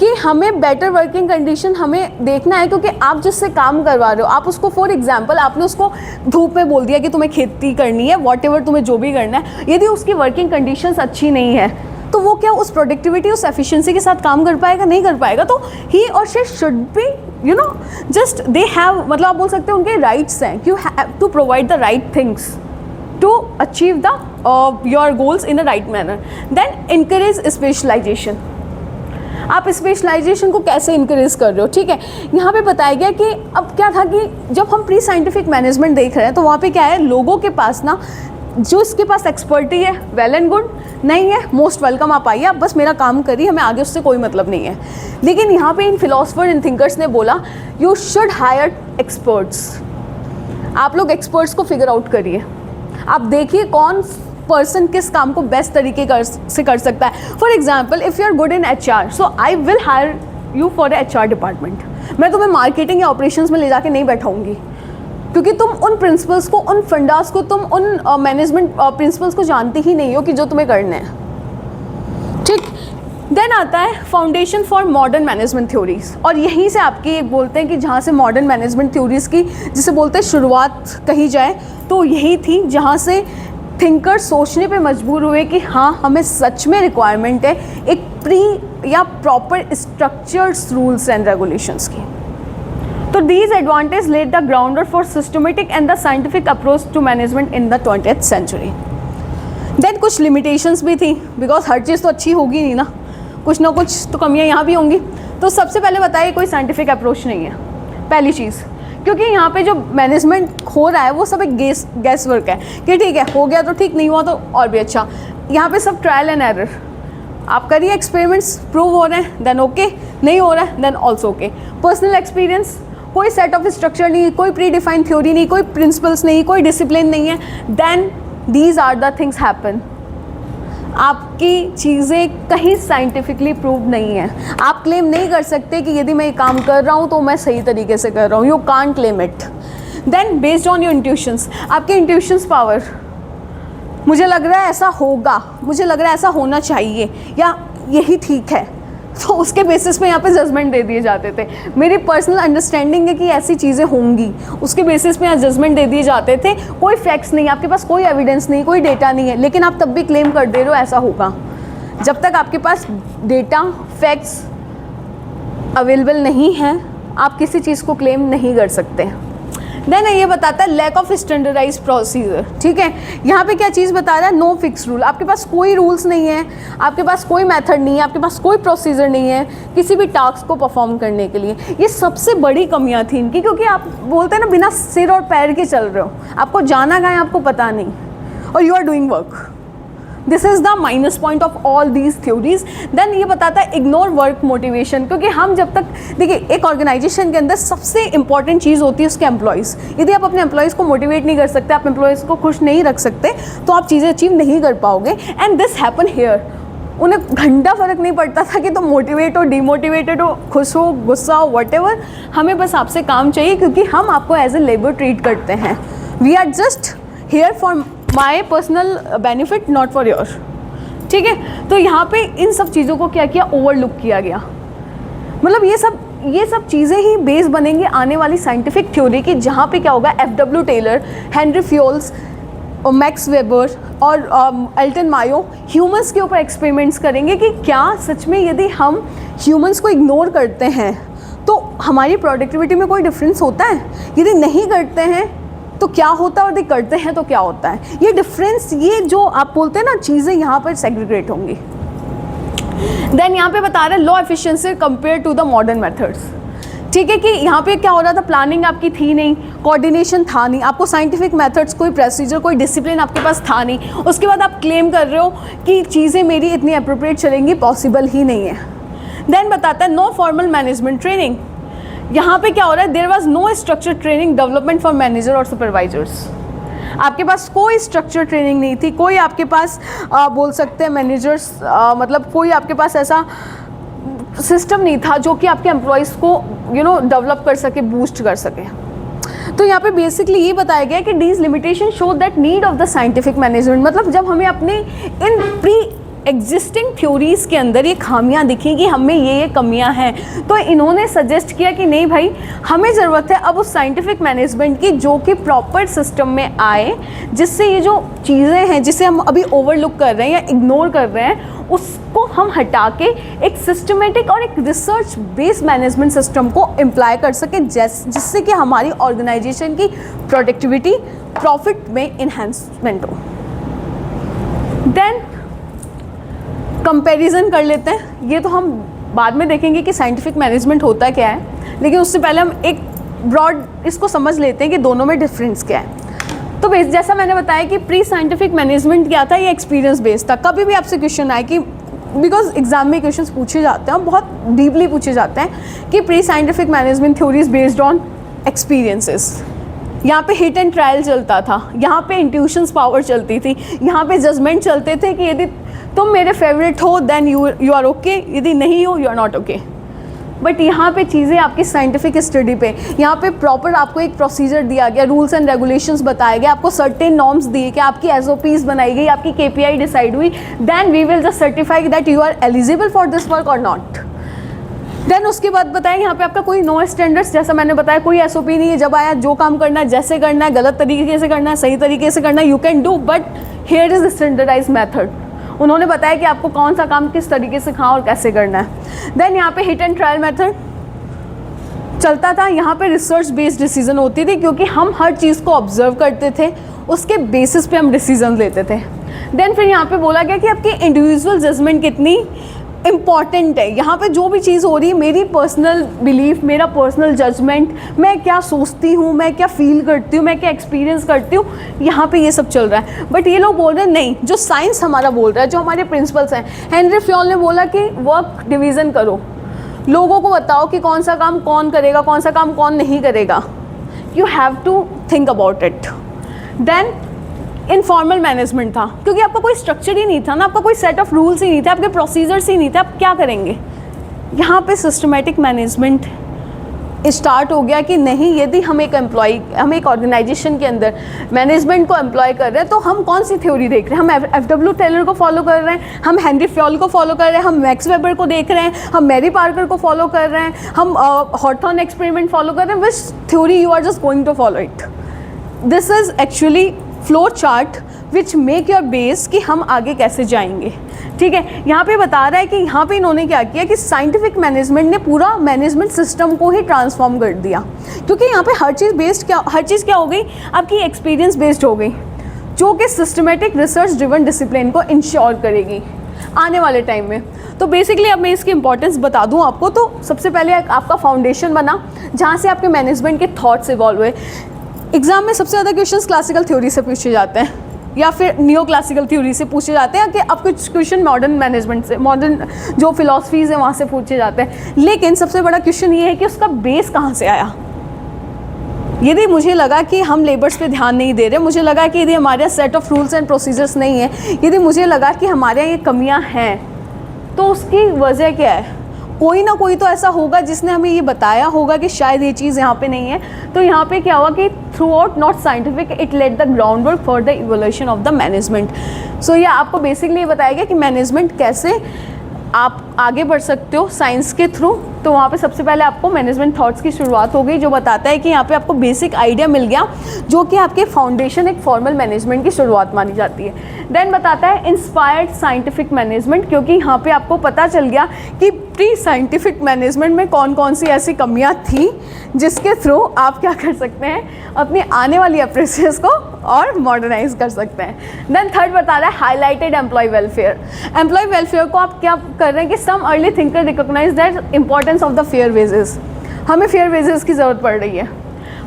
कि हमें बेटर वर्किंग कंडीशन हमें देखना है, क्योंकि आप जिससे काम करवा रहे हो, आप उसको फॉर एग्जांपल आपने उसको धूप में बोल दिया कि तुम्हें खेती करनी है, वॉट एवर तुम्हें जो भी करना है, यदि उसकी वर्किंग कंडीशंस अच्छी नहीं है तो वो क्या उस प्रोडक्टिविटी उस एफिशिएंसी के साथ काम कर पाएगा? नहीं कर पाएगा। तो he or she should be you know just they have, मतलब आप बोल सकते हैं उनके राइट्स हैं, you have to provide the right things to achieve the your goals in a right manner. Then encourage specialisation. आप स्पेशलाइजेशन को कैसे इंकरेज कर रहे हो? ठीक है, यहाँ पे बताया गया कि अब क्या था कि जब हम प्री साइंटिफिक मैनेजमेंट देख रहे हैं तो वहाँ पे क्या है, लोगों के पास ना जो इसके पास एक्सपर्टी है वेल एंड गुड, नहीं है मोस्ट वेलकम, आप आइए, आप बस मेरा काम करिए, हमें आगे उससे कोई मतलब नहीं है। लेकिन यहाँ पे इन फिलोसफर एंड थिंकर्स ने बोला यू शुड हायर एक्सपर्ट्स। आप लोग एक्सपर्ट्स को फिगर आउट करिए, आप देखिए कौन पर्सन किस काम को बेस्ट तरीके से कर सकता है। For example if you are good in HR, so I will hire you for HR department. मैं तुम्हें मार्केटिंग या ऑपरेशंस में ले जाके नहीं बैठाऊंगी, क्योंकि तुम उन प्रिंसिपल्स को, उन फंडास को, तुम उन मैनेजमेंट प्रिंसिपल्स को जानते ही नहीं हो कि जो तुम्हें करने हैं। ठीक, देन आता है foundation for modern management theories, और यहीं से आपकी एक बोलते हैं कि जहाँ से मॉडर्न मैनेजमेंट थ्योरीज की जिसे बोलते हैं शुरुआत कही जाए, तो यही थी जहाँ से थिंकर सोचने पे मजबूर हुए कि हाँ हमें सच में रिक्वायरमेंट है एक प्री या proper structured rules and regulations की। तो these advantage led the ground for systematic and the scientific approach to management in the 20th century. Then कुछ लिमिटेशंस भी थी, बिकॉज हर चीज़ तो अच्छी होगी नहीं ना, कुछ ना कुछ तो कमियां यहाँ भी होंगी। तो सबसे पहले बताइए कोई साइंटिफिक अप्रोच नहीं है, पहली चीज़, क्योंकि यहाँ पे जो मैनेजमेंट हो रहा है वो सब एक गैस वर्क है कि ठीक है हो गया तो ठीक, नहीं हुआ तो और भी अच्छा। यहाँ पे सब ट्रायल एंड एरर, आप करिए एक्सपेरिमेंट्स, प्रूव हो रहे हैं देन ओके, नहीं हो रहा है then also okay. Personal experience, कोई सेट ऑफ स्ट्रक्चर नहीं, कोई प्री डिफाइंड थ्योरी नहीं, कोई प्रिंसिपल्स नहीं, कोई डिसिप्लिन नहीं है, then these are the things happen. आपकी चीज़ें कहीं साइंटिफिकली प्रूव नहीं है, आप क्लेम नहीं कर सकते कि यदि मैं ये काम कर रहा हूँ तो मैं सही तरीके से कर रहा हूँ, you can't claim it. Then based on your intuitions, आपके इंट्यूशंस पावर, मुझे लग रहा है ऐसा होगा, मुझे लग रहा है ऐसा होना चाहिए, या यही ठीक है, तो उसके बेसिस पे यहाँ पे जजमेंट दे दिए जाते थे। मेरी पर्सनल अंडरस्टैंडिंग है कि ऐसी चीज़ें होंगी, उसके बेसिस पे यहाँ जजमेंट दे दिए जाते थे। कोई फैक्ट्स नहीं, आपके पास कोई एविडेंस नहीं, कोई डेटा नहीं है, लेकिन आप तब भी क्लेम कर दे रहे हो ऐसा होगा। जब तक आपके पास डेटा फैक्ट्स अवेलेबल नहीं है, आप किसी चीज़ को क्लेम नहीं कर सकते। देन ये बताता है लैक ऑफ स्टैंडर्डाइज प्रोसीजर। ठीक है, यहाँ पे क्या चीज़ बता रहा है, नो फिक्स रूल, आपके पास कोई रूल्स नहीं है, आपके पास कोई मेथड नहीं है, आपके पास कोई प्रोसीजर नहीं है किसी भी टास्क को परफॉर्म करने के लिए। ये सबसे बड़ी कमियाँ थी इनकी, क्योंकि आप बोलते हैं ना बिना सिर और पैर के चल रहे हो, आपको जाना कहाँ है आपको पता नहीं, और you are doing work. This is the minus point of all these theories. Then ये बताता है इग्नोर वर्क मोटिवेशन, क्योंकि हम जब तक देखिए एक ऑर्गेनाइजेशन के अंदर सबसे इंपॉर्टेंट चीज़ होती है उसके एम्प्लॉयज़। यदि आप अपने एम्प्लॉयज़ को मोटिवेट नहीं कर सकते, आप एम्प्लॉयज़ को खुश नहीं रख सकते, तो आप चीज़ें अचीव नहीं कर पाओगे। एंड दिस हैपन हेयर, उन्हें घंटा फ़र्क नहीं पड़ता था कि तुम मोटिवेट हो, डिमोटिवेटेड हो, खुश हो, गुस्सा हो, व्हाटएवर, हमें बस आपसे काम चाहिए, क्योंकि हम आपको एज ए लेबर ट्रीट करते हैं। We are just here for my personal benefit, not for your. ठीक है, तो यहाँ पे इन सब चीज़ों को क्या किया, ओवरलुक किया गया। मतलब ये सब चीज़ें ही बेस बनेंगी आने वाली साइंटिफिक थ्योरी की, जहाँ पे क्या होगा, F.W. Taylor, Henry Fayol, Max Weber और एल्टन मायो ह्यूमंस के ऊपर एक्सपेरिमेंट्स करेंगे कि क्या सच में यदि हम ह्यूमंस को इग्नोर करते हैं तो हमारी प्रोडक्टिविटी में कोई डिफरेंस होता है, यदि नहीं करते हैं तो क्या होता है, और यदि करते हैं तो क्या होता है। ये डिफरेंस, ये जो आप बोलते हैं ना चीज़ें यहाँ पर सेग्रीगेट होंगी। देन यहाँ पे बता रहे हैं low efficiency compare to the modern methods. ठीक है, कि यहाँ पे क्या हो रहा था, प्लानिंग आपकी थी नहीं, कोऑर्डिनेशन था नहीं, आपको साइंटिफिक मेथड्स, कोई प्रोसीजर, कोई डिसिप्लिन आपके पास था नहीं, उसके बाद आप क्लेम कर रहे हो कि चीज़ें मेरी इतनी अप्रोप्रिएट चलेंगी, पॉसिबल ही नहीं है। देन बताता है नो फॉर्मल मैनेजमेंट ट्रेनिंग। यहाँ पे क्या हो रहा है, there was no structure training development for manager और सुपरवाइजर्स। आपके पास कोई स्ट्रक्चर ट्रेनिंग नहीं थी, कोई आपके पास बोल सकते हैं मैनेजर्स, मतलब कोई आपके पास ऐसा सिस्टम नहीं था जो कि आपके एम्प्लॉयज़ को डेवलप कर सके, बूस्ट कर सके। तो यहाँ पे बेसिकली ये बताया गया कि these limitation show that need of the scientific management, मतलब जब हमें अपने इन प्री एग्जिस्टिंग थ्योरीज़ के अंदर ये खामियां दिखी कि हमें ये कमियां हैं, तो इन्होंने सजेस्ट किया कि नहीं भाई, हमें ज़रूरत है अब उस साइंटिफिक मैनेजमेंट की जो कि प्रॉपर सिस्टम में आए, जिससे ये जो चीज़ें हैं जिसे हम अभी ओवरलुक कर रहे हैं या इग्नोर कर रहे हैं, उसको हम हटा के एक सिस्टमेटिक और एक रिसर्च बेस्ड मैनेजमेंट सिस्टम को इम्प्लाई कर सकें, जिससे कि हमारी ऑर्गेनाइजेशन की प्रोडक्टिविटी, प्रॉफिट में इन्हेंसमेंट हो। देन कंपैरिजन कर लेते हैं। ये तो हम बाद में देखेंगे कि साइंटिफिक मैनेजमेंट होता क्या है, लेकिन उससे पहले हम एक ब्रॉड इसको समझ लेते हैं कि दोनों में डिफरेंस क्या है। तो जैसा मैंने बताया कि प्री साइंटिफिक मैनेजमेंट क्या था, ये एक्सपीरियंस बेस्ड था। कभी भी आपसे क्वेश्चन आए कि बिकॉज एग्जाम में क्वेश्चंस पूछे जाते हैं, बहुत डीपली पूछे जाते हैं कि pre scientific management theories based on experiences. यहाँ पे हिट एंड ट्रायल चलता था, यहाँ पे इंट्यूशंस पावर चलती थी, यहाँ पे जजमेंट चलते थे कि यदि तुम मेरे फेवरेट हो देन यू आर ओके, यदि नहीं हो you are not okay. But यहाँ पे चीज़ें आपकी साइंटिफिक स्टडी पे, यहाँ पे प्रॉपर आपको एक प्रोसीजर दिया गया, रूल्स एंड रेगुलेशंस बताए गए, आपको सर्टेन नॉर्म्स दिए कि आपकी SOPs बनाई गई, आपकी KPI डिसाइड हुई, then we will just certify that you are eligible for this work or not. देन उसके बाद बताएं यहाँ पे आपका कोई नो स्टैंडर्ड्स, जैसा मैंने बताया कोई SOP नहीं है, जब आया जो काम करना है, जैसे करना है, गलत तरीके से करना है, सही तरीके से करना है, you can do, but here is standardise method. उन्होंने बताया कि आपको कौन सा काम किस तरीके से कहाँ और कैसे करना है। देन यहाँ पे हिट एंड ट्रायल मेथड चलता था, यहाँ पे रिसर्च बेस्ड डिसीजन होती थी, क्योंकि हम हर चीज़ को ऑब्जर्व करते थे, उसके बेसिस पे हम डिसीजन लेते थे। देन फिर यहाँ पे बोला गया कि आपकी इंडिविजुअल जजमेंट कितनी इम्पॉर्टेंट है। यहाँ पे जो भी चीज़ हो रही है, मेरी पर्सनल बिलीफ, मेरा पर्सनल जजमेंट, मैं क्या सोचती हूँ, मैं क्या फील करती हूँ, मैं क्या एक्सपीरियंस करती हूँ, यहाँ पे ये सब चल रहा है। बट ये लोग बोल रहे हैं नहीं, जो साइंस हमारा बोल रहा है, जो हमारे प्रिंसिपल्स हैं। हेनरी फ्योल ने बोला कि वर्क डिवीज़न करो, लोगों को बताओ कि कौन सा काम कौन करेगा, कौन सा काम कौन नहीं करेगा। You have to think about it. Then informal management था, क्योंकि आपका कोई स्ट्रक्चर ही नहीं था ना, आपका कोई सेट ऑफ रूल्स ही नहीं थे, आपके प्रोसीजर्स ही नहीं थे, आप क्या करेंगे। यहाँ पे सिस्टमेटिक मैनेजमेंट स्टार्ट हो गया कि नहीं, यदि हम एक ऑर्गेनाइजेशन के अंदर मैनेजमेंट को एम्प्लॉय कर रहे हैं, तो हम कौन सी थ्योरी देख रहे हैं। हम FW टेलर को फॉलो कर रहे हैं, हम हेनरी फ्योल को फॉलो कर रहे हैं, हम मैक्स वेबर को देख रहे हैं, हम मैरी पार्कर को फॉलो कर रहे हैं, हम हॉथॉर्न एक्सपेरिमेंट फॉलो कर रहे हैं। Which theory you are just going to follow it. This is actually flow chart which make your base कि हम आगे कैसे जाएंगे। ठीक है, यहाँ पे बता रहा है कि यहाँ पे इन्होंने क्या किया कि साइंटिफिक मैनेजमेंट ने पूरा मैनेजमेंट सिस्टम को ही ट्रांसफॉर्म कर दिया, क्योंकि यहाँ पे हर चीज़ क्या हो गई, आपकी एक्सपीरियंस बेस्ड हो गई, जो कि सिस्टमेटिक रिसर्च ड्रिवन डिसिप्लिन को इंश्योर करेगी आने वाले टाइम में। तो बेसिकली अब मैं इसकी इंपॉर्टेंस बता दूँ आपको। तो सबसे पहले आपका फाउंडेशन बना, जहाँ से आपके मैनेजमेंट के थॉट्स इवॉल्व हुए। एग्जाम में सबसे ज़्यादा क्वेश्चंस क्लासिकल थ्योरी से पूछे जाते हैं, या फिर नियो क्लासिकल थ्योरी से पूछे जाते हैं, कि अब कुछ क्वेश्चन मॉडर्न मैनेजमेंट से, मॉडर्न जो फिलॉसफीज़ है वहाँ से पूछे जाते हैं। लेकिन सबसे बड़ा क्वेश्चन ये है कि उसका बेस कहाँ से आया। यदि मुझे लगा कि हम लेबर्स पे ध्यान नहीं दे रहे, मुझे लगा कि यदि हमारे set of rules and procedures नहीं है, यदि मुझे लगा कि हमारे यहाँ ये कमियाँ हैं, तो उसकी वजह क्या है। कोई ना कोई तो ऐसा होगा जिसने हमें ये बताया होगा कि शायद ये चीज़ यहाँ पे नहीं है। तो यहाँ पे क्या हुआ कि throughout not scientific it let the ground work for the evolution of the management. So ये आपको बेसिकली ये बताया गया कि मैनेजमेंट कैसे आप आगे बढ़ सकते हो साइंस के थ्रू। तो वहाँ पे सबसे पहले आपको मैनेजमेंट थॉट्स की शुरुआत हो गई, जो बताता है कि यहाँ पे आपको बेसिक आइडिया मिल गया, जो कि आपके फाउंडेशन एक फॉर्मल मैनेजमेंट की शुरुआत मानी जाती है। देन बताता है इंस्पायर्ड साइंटिफिक मैनेजमेंट, क्योंकि यहाँ पे आपको पता चल गया कि प्री साइंटिफिक मैनेजमेंट में कौन कौन सी ऐसी कमियाँ थी जिसके थ्रू आप क्या कर सकते हैं, अपनी आने वाली अप्रेंटिस को और मॉडर्नाइज कर सकते हैं। देन थर्ड बता रहा है highlighted employee welfare. Employee welfare को आप क्या कर रहे हैं कि some early thinker recognise that importance of the fair wages. हमें फेयर वेजेस की ज़रूरत पड़ रही है,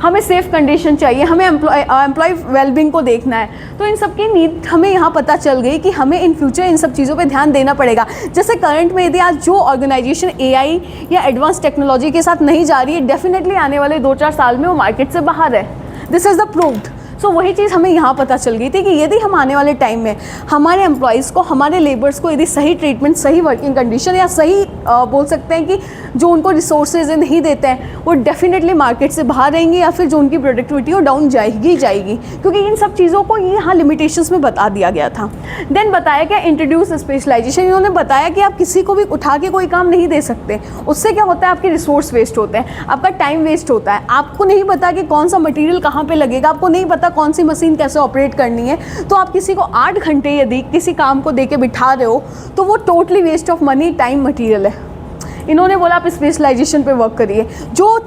हमें सेफ कंडीशन चाहिए, हमें एम्प्लॉय वेलबींग को देखना है। तो इन सब की नीड हमें यहाँ पता चल गई कि हमें इन फ्यूचर इन सब चीज़ों पे ध्यान देना पड़ेगा। जैसे करंट में यदि आज जो ऑर्गेनाइजेशन AI या एडवांस टेक्नोलॉजी के साथ नहीं जा रही है, डेफिनेटली आने वाले 2-4 साल में वो मार्केट से बाहर है। This is the proved. So वही चीज़ हमें यहाँ पता चल गई थी कि यदि हम आने वाले टाइम में हमारे एम्प्लॉयज़ को, हमारे लेबर्स को यदि सही ट्रीटमेंट, सही वर्किंग कंडीशन या सही बोल सकते हैं कि जो उनको रिसोर्सेज नहीं देते हैं वो डेफिनेटली मार्केट से बाहर रहेंगे, या फिर जो उनकी प्रोडक्टिविटी वो डाउन जाएगी क्योंकि इन सब चीज़ों को ये यहाँ लिमिटेशंस में बता दिया गया था। देन बताया क्या, इंट्रोड्यूस स्पेशलाइजेशन। इन्होंने बताया कि आप किसी को भी उठा के कोई काम नहीं दे सकते, उससे क्या होता है आपके रिसोर्स वेस्ट होते हैं, आपका टाइम वेस्ट होता है, आपको नहीं पता कि कौन सा मटेरियल कहाँ पे लगेगा, आपको नहीं पता कौन सी मशीन कैसे ऑपरेट करनी है। तो आप किसी को 8 घंटे यदि किसी काम को दे के बिठा रहे हो तो वो totally waste of money, time, material है। इन्होंने बोला आप स्पेशलाइजेशन पे वर्क करिए। जो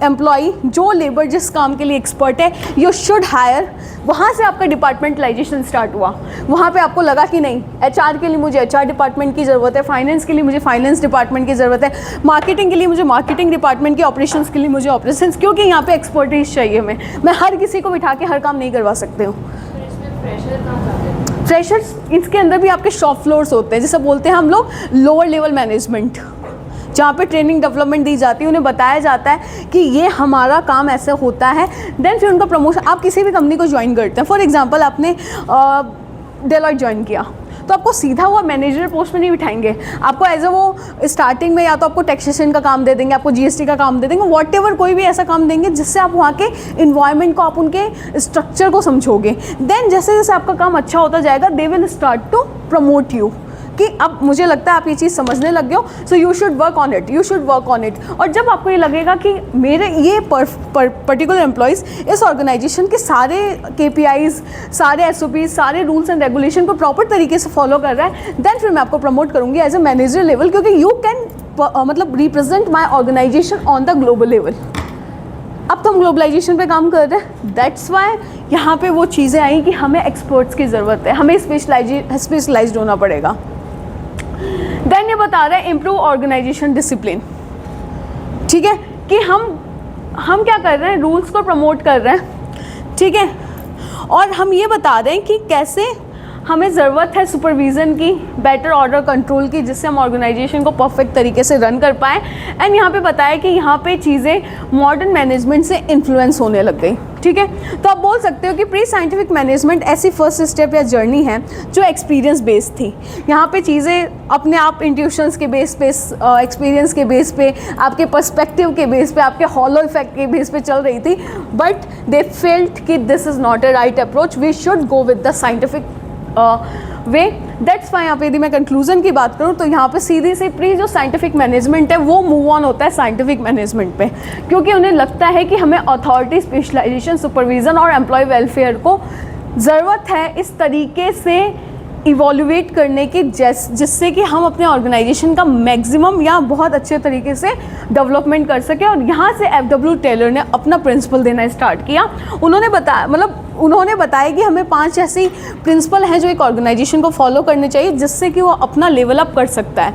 एम्प्लॉई, जो लेबर जिस काम के लिए एक्सपर्ट है, यू शुड हायर। वहाँ से आपका डिपार्टमेंटलाइजेशन स्टार्ट हुआ। वहाँ पे आपको लगा कि नहीं, एचआर के लिए मुझे एचआर डिपार्टमेंट की ज़रूरत है, फाइनेंस के लिए मुझे फाइनेंस डिपार्टमेंट की ज़रूरत है, मार्केटिंग के लिए मुझे मार्केटिंग डिपार्टमेंट की, ऑपरेशंस के लिए मुझे ऑपरेशंस, क्योंकि यहाँ पे एक्सपर्टीज चाहिए। मैं हर किसी को बिठा के हर काम नहीं करवा सकते हूँ। फ्रेशर्स, इसके अंदर भी आपके शॉप फ्लोर्स होते हैं, जिसे बोलते हैं हम लोग लोअर लेवल मैनेजमेंट, जहाँ पे ट्रेनिंग डेवलपमेंट दी जाती है, उन्हें बताया जाता है कि ये हमारा काम ऐसे होता है। देन फिर उनका प्रमोशन, आप किसी भी कंपनी को ज्वाइन करते हैं, फॉर एग्जांपल आपने डेलॉयट ज्वाइन किया तो आपको सीधा वो मैनेजर पोस्ट में नहीं बिठाएंगे, आपको एज ए वो स्टार्टिंग में या तो आपको टैक्सेशन का काम दे देंगे, आपको जीएसटी का काम दे देंगे, व्हाटएवर कोई भी ऐसा काम देंगे जिससे आप वहाँ के इन्वायरमेंट को, आप उनके स्ट्रक्चर को समझोगे। देन जैसे जैसे आपका काम अच्छा होता जाएगा, they will start to promote you, कि अब मुझे लगता है आप ये चीज़ समझने लग गए हो, so you should work on it, you should work on it. और जब आपको ये लगेगा कि मेरे ये पर्टिकुलर एम्प्लॉयज़ इस ऑर्गेनाइजेशन के सारे KPIs, सारे SOPs, सारे रूल्स एंड रेगुलेशन को प्रॉपर तरीके से फॉलो कर रहा है, देन फिर मैं आपको प्रमोट करूँगी एज ए मैनेजर लेवल, क्योंकि यू कैन मतलब represent my organisation on the global level. अब तो हम ग्लोबलाइजेशन पे काम कर रहे हैं, दैट्स वाई यहाँ पे वो चीज़ें आई कि हमें एक्सपर्ट्स की ज़रूरत है, हमें स्पेशलाइज्ड होना पड़ेगा। देन ये बता रहे हैं इम्प्रूव ऑर्गेनाइजेशन डिसिप्लिन, ठीक है, कि हम क्या कर रहे हैं, रूल्स को प्रमोट कर रहे हैं, ठीक है, और हम ये बता रहे हैं कि कैसे हमें ज़रूरत है सुपरविज़न की, बेटर ऑर्डर कंट्रोल की, जिससे हम ऑर्गेनाइजेशन को परफेक्ट तरीके से रन कर पाएँ। एंड यहाँ पे बताया कि यहाँ पे चीज़ें मॉडर्न मैनेजमेंट से इन्फ्लुएंस होने लग गई, ठीक है। तो आप बोल सकते हो कि प्री साइंटिफिक मैनेजमेंट ऐसी फर्स्ट स्टेप या जर्नी है जो एक्सपीरियंस बेस्ड थी। यहाँ पे चीज़ें अपने आप इंट्यूशंस के बेस पे, एक्सपीरियंस के बेस पे, आपके पर्सपेक्टिव के बेस पे, आपके हॉलो इफेक्ट के बेस पे चल रही थी, बट दे फेल्ट कि this is not a right approach, we should go with the scientific way. That's why यहाँ पे यदि मैं कंक्लूजन की बात करूँ तो यहाँ पे सीधी सी प्री जो साइंटिफिक मैनेजमेंट है वो मूव ऑन होता है साइंटिफिक मैनेजमेंट पे, क्योंकि उन्हें लगता है कि हमें अथॉरिटी, स्पेशलाइजेशन, सुपरविज़न और एम्प्लॉय वेलफेयर को ज़रूरत है इस तरीके से इवोल्यूएट करने की जिससे कि हम अपने ऑर्गेनाइजेशन का मैक्सिमम या बहुत अच्छे तरीके से डेवलपमेंट कर सकें। और यहाँ से FW टेलर ने अपना प्रिंसिपल देना स्टार्ट किया। उन्होंने बताया कि हमें 5 ऐसी प्रिंसिपल हैं जो एक ऑर्गेनाइजेशन को फॉलो करने चाहिए जिससे कि वो अपना लेवल अप कर सकता है।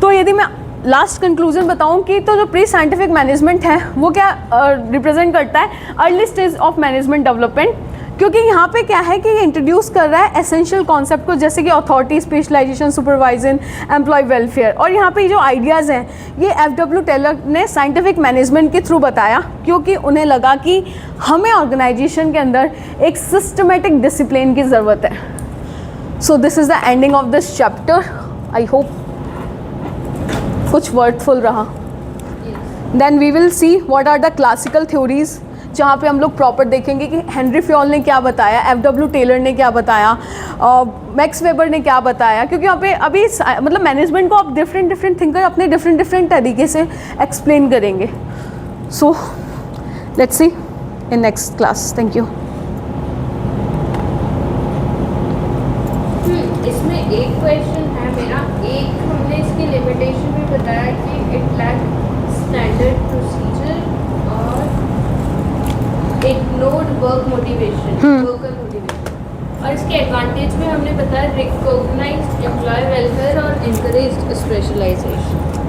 तो यदि मैं लास्ट कंक्लूजन बताऊं कि तो जो प्री साइंटिफिक मैनेजमेंट है वो क्या रिप्रेजेंट करता है, early stage of management development, क्योंकि यहाँ पे क्या है कि ये इंट्रोड्यूस कर रहा है एसेंशियल कॉन्सेप्ट को, जैसे कि authority, specialisation, supervision, employee welfare. और यहाँ पे जो आइडियाज़ हैं ये FW टेलर ने साइंटिफिक मैनेजमेंट के थ्रू बताया, क्योंकि उन्हें लगा कि हमें ऑर्गेनाइजेशन के अंदर एक सिस्टमेटिक डिसिप्लिन की ज़रूरत है। So this is the ending of this chapter. I hope कुछ वर्थफुल रहा। Then we will see what are the classical theories, जहाँ पे हम लोग प्रॉपर देखेंगे कि हेनरी फ्योल ने क्या बताया, FW टेलर ने क्या बताया, मैक्स वेबर ने क्या बताया, क्योंकि यहाँ पे अभी मतलब मैनेजमेंट को आप डिफरेंट थिंकर अपने डिफरेंट तरीके से एक्सप्लेन करेंगे। So let's see in next class. Thank you. इसमें एक क्वेश्चन है मेरा, एक हमने इसकी लिमिटेशन भी बताया कि इट लैक स्टैंडर्ड प्रोसीजर और ignored work motivation, worker motivation, और इसके एडवांटेज में हमने बताया रिकॉग्नाइज्ड एम्प्लॉय वेलफेयर और एनकरेज्ड स्पेशलाइजेशन।